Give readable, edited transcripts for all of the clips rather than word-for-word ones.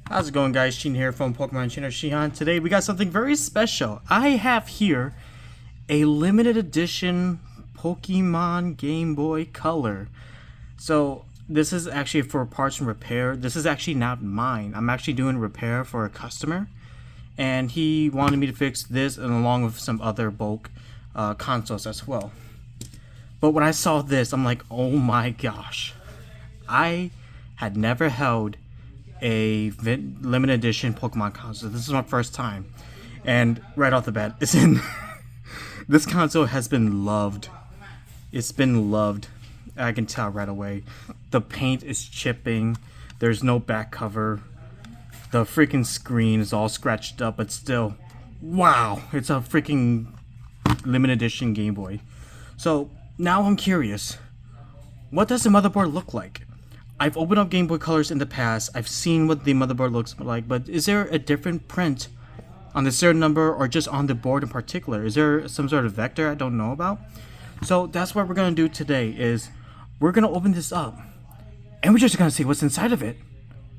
How's it going, guys? Sheen here from Pokemon Trainer Shihan. Today we got something very special. I have here a limited edition Pokemon Game Boy Color. So this is actually for parts and repair. This is actually not mine. I'm actually doing repair for a customer, and he wanted me to fix this and along with some other bulk consoles as well. But when I saw this, I'm like, oh my gosh. I had never held a limited edition Pokemon console. This is my first time, and right off the bat, it's in. This console has been loved. It's been loved. I can tell right away. The paint is chipping. There's no back cover. The freaking screen is all scratched up, but still, wow! It's a freaking limited edition Game Boy. So now I'm curious. What does the motherboard look like? I've opened up Game Boy Colors in the past. I've seen what the motherboard looks like, but is there a different print on the serial number or just on the board in particular? Is there some sort of vector I don't know about? So that's what we're going to do today is we're going to open this up and we're just going to see what's inside of it.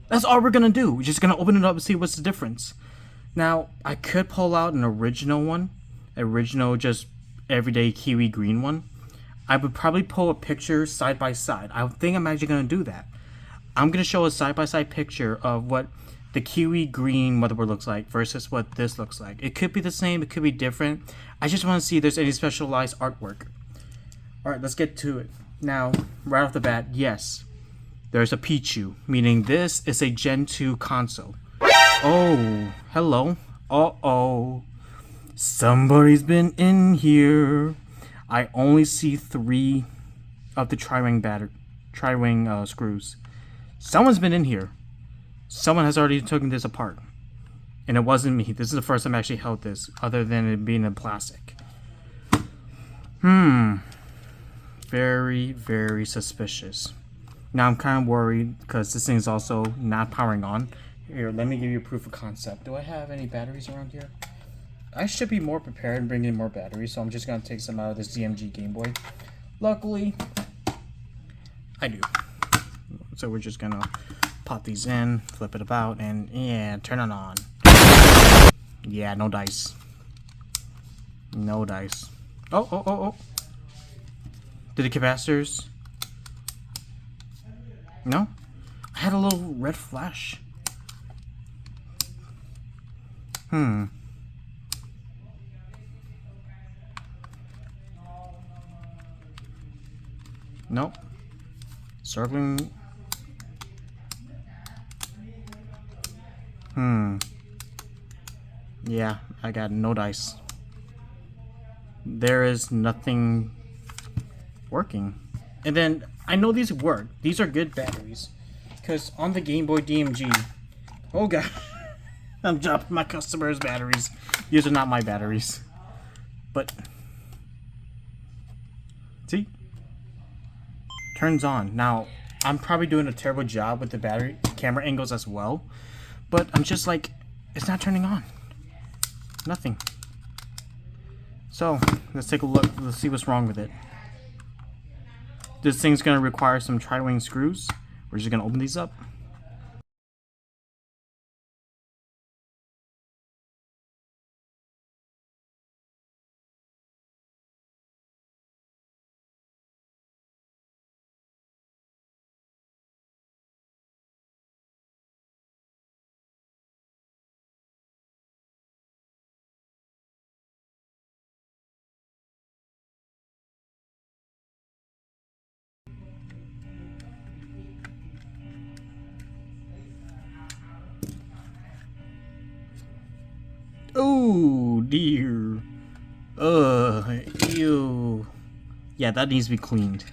That's all we're going to do. We're just going to open it up and see what's the difference. Now, I could pull out an original one, just everyday kiwi green one. I would probably pull a picture side by side. I think I'm actually going to do that. I'm going to show a side by side picture of what the kiwi green motherboard looks like versus what this looks like. It could be the same, it could be different. I just want to see if there's any specialized artwork. Alright, let's get to it. Now, right off the bat, yes, there's a Pichu, meaning this is a Gen 2 console. Oh, hello. Uh-oh. Somebody's been in here. I only see 3 of the tri-wing screws. Someone's been in here. Someone has already taken this apart. And it wasn't me. This is the first time I actually held this, other than it being in plastic. Very, very suspicious. Now I'm kind of worried because this thing's also not powering on. Here, let me give you proof of concept. Do I have any batteries around here? I should be more prepared and bring in more batteries, so I'm just going to take some out of this DMG Game Boy. Luckily, I do. So we're just going to pop these in, flip it about, and yeah, turn it on. Yeah, no dice. No dice. Oh. Did the capacitors? No? I had a little red flash. Nope. Circling. Yeah, I got no dice. There is nothing working. And then, I know these work. These are good batteries. Because on the Game Boy DMG... Oh god. I'm dropping my customers' batteries. These are not my batteries. But... See? Turns on. Now, I'm probably doing a terrible job with the battery camera angles as well, but I'm just like, it's not turning on. Nothing. So, let's take a look. Let's see what's wrong with it. This thing's gonna require some tri-wing screws. We're just gonna open these up. Oh dear. Ew. Yeah, that needs to be cleaned.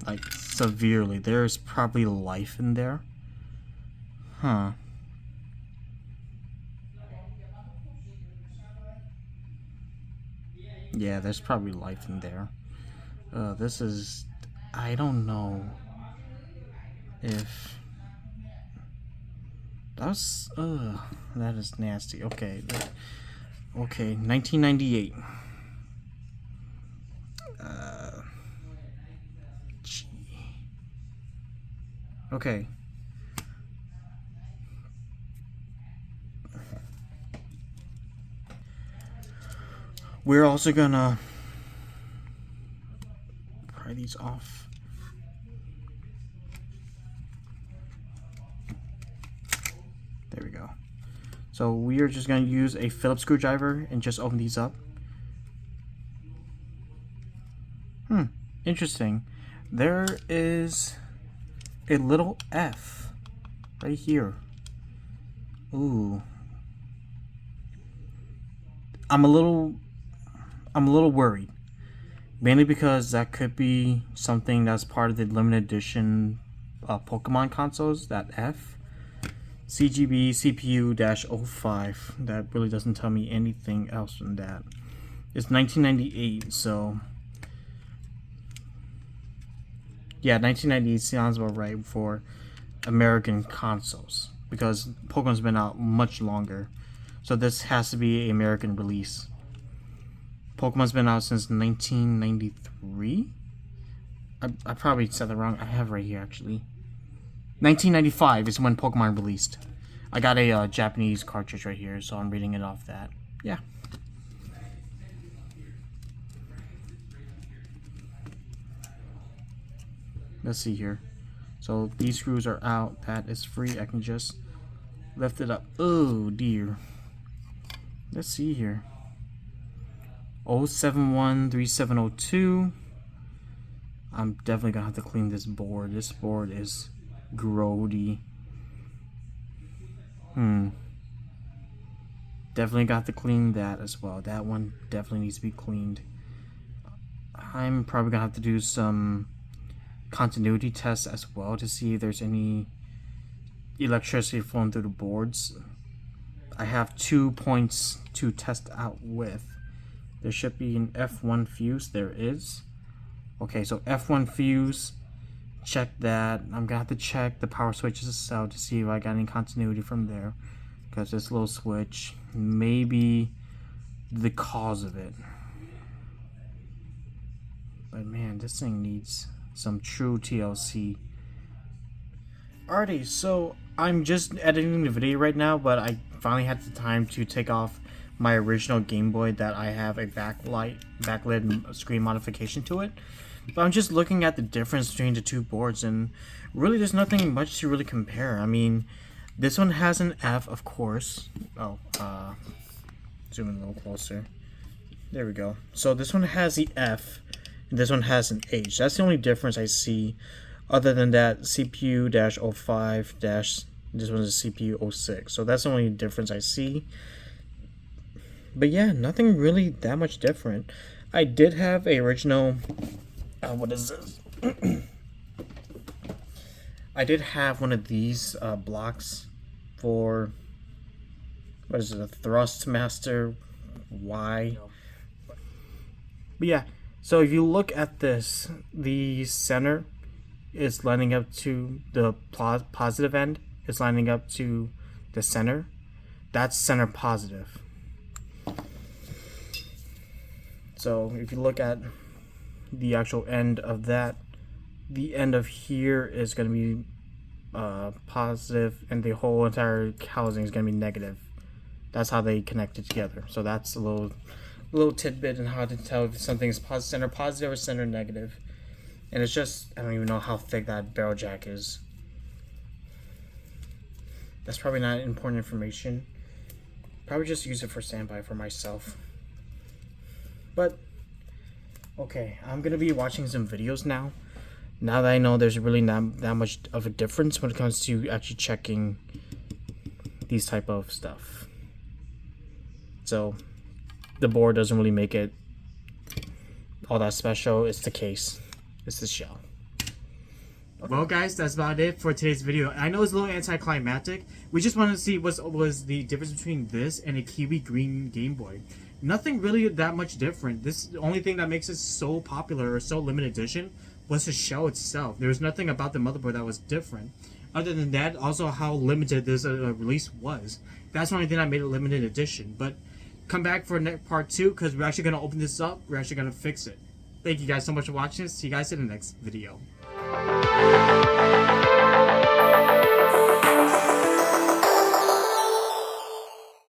Like, severely. There's probably life in there. Huh. Yeah, there's probably life in there. This is... I don't know if... That's... that is nasty. Okay. Okay, 1998. Okay. We're also gonna pry these off. There we go. So we are just gonna use a Phillips screwdriver and just open these up. Interesting. There is a little F right here. Ooh. I'm a little worried. Mainly because that could be something that's part of the limited edition Pokemon consoles, that F. CGB CPU-05. That really doesn't tell me anything else than that. It's 1998, so yeah, 1998 sounds about right for American consoles, because Pokemon's been out much longer. So this has to be an American release. Pokemon's been out since 1993? I probably said that wrong. I have it right here, actually. 1995 is when Pokemon released. I got a Japanese cartridge right here, so I'm reading it off that. Yeah. Let's see here. So these screws are out. That is free. I can just lift it up. Oh dear. Let's see here. 0713702. I'm definitely gonna have to clean this board. This board is grody. Definitely got to clean that as well. That one definitely needs to be cleaned. I'm probably gonna have to do some continuity tests as well to see if there's any electricity flowing through the boards. I have 2 points to test out with. There should be an F1 fuse. There is. Okay, so F1 fuse. Check that. I'm gonna have to check the power switches out to see if I got any continuity from there, because this little switch may be the cause of it. But man, this thing needs some true TLC. Alrighty, so I'm just editing the video right now, but I finally had the time to take off my original Game Boy that I have a backlit screen modification to it. But I'm just looking at the difference between the two boards, and really there's nothing much to really compare. I mean, this one has an F, of course. Oh, zoom in a little closer. There we go. So this one has the F, and this one has an H. That's the only difference I see. Other than that, CPU-05- this one is CPU-06. So that's the only difference I see. But yeah, nothing really that much different. I did have a original. What is this? I did have one of these blocks for, what is it, a Thrustmaster Y. But yeah, so if you look at this, the center is lining up to the positive end. Is lining up to the center. That's center positive. So if you look at the actual end of that, the end of here is going to be positive, and the whole entire housing is going to be negative. That's how they connect it together. So that's a little tidbit in how to tell if something is center positive or center negative. And it's just, I don't even know how thick that barrel jack is. That's probably not important information. Probably just use it for standby for myself. But okay, I'm gonna be watching some videos now. Now that I know there's really not that much of a difference when it comes to actually checking these type of stuff. So the board doesn't really make it all that special. It's the case. It's the shell. Okay. Well, guys, that's about it for today's video. I know it's a little anticlimactic. We just wanted to see what was the difference between this and a kiwi green Game Boy. Nothing really that much different. The only thing that makes it so popular or so limited edition was the shell itself. There was nothing about the motherboard that was different. Other than that, also how limited this release was. That's the only thing that made it limited edition. But come back for part 2, because we're actually going to open this up. We're actually going to fix it. Thank you guys so much for watching this. See you guys in the next video.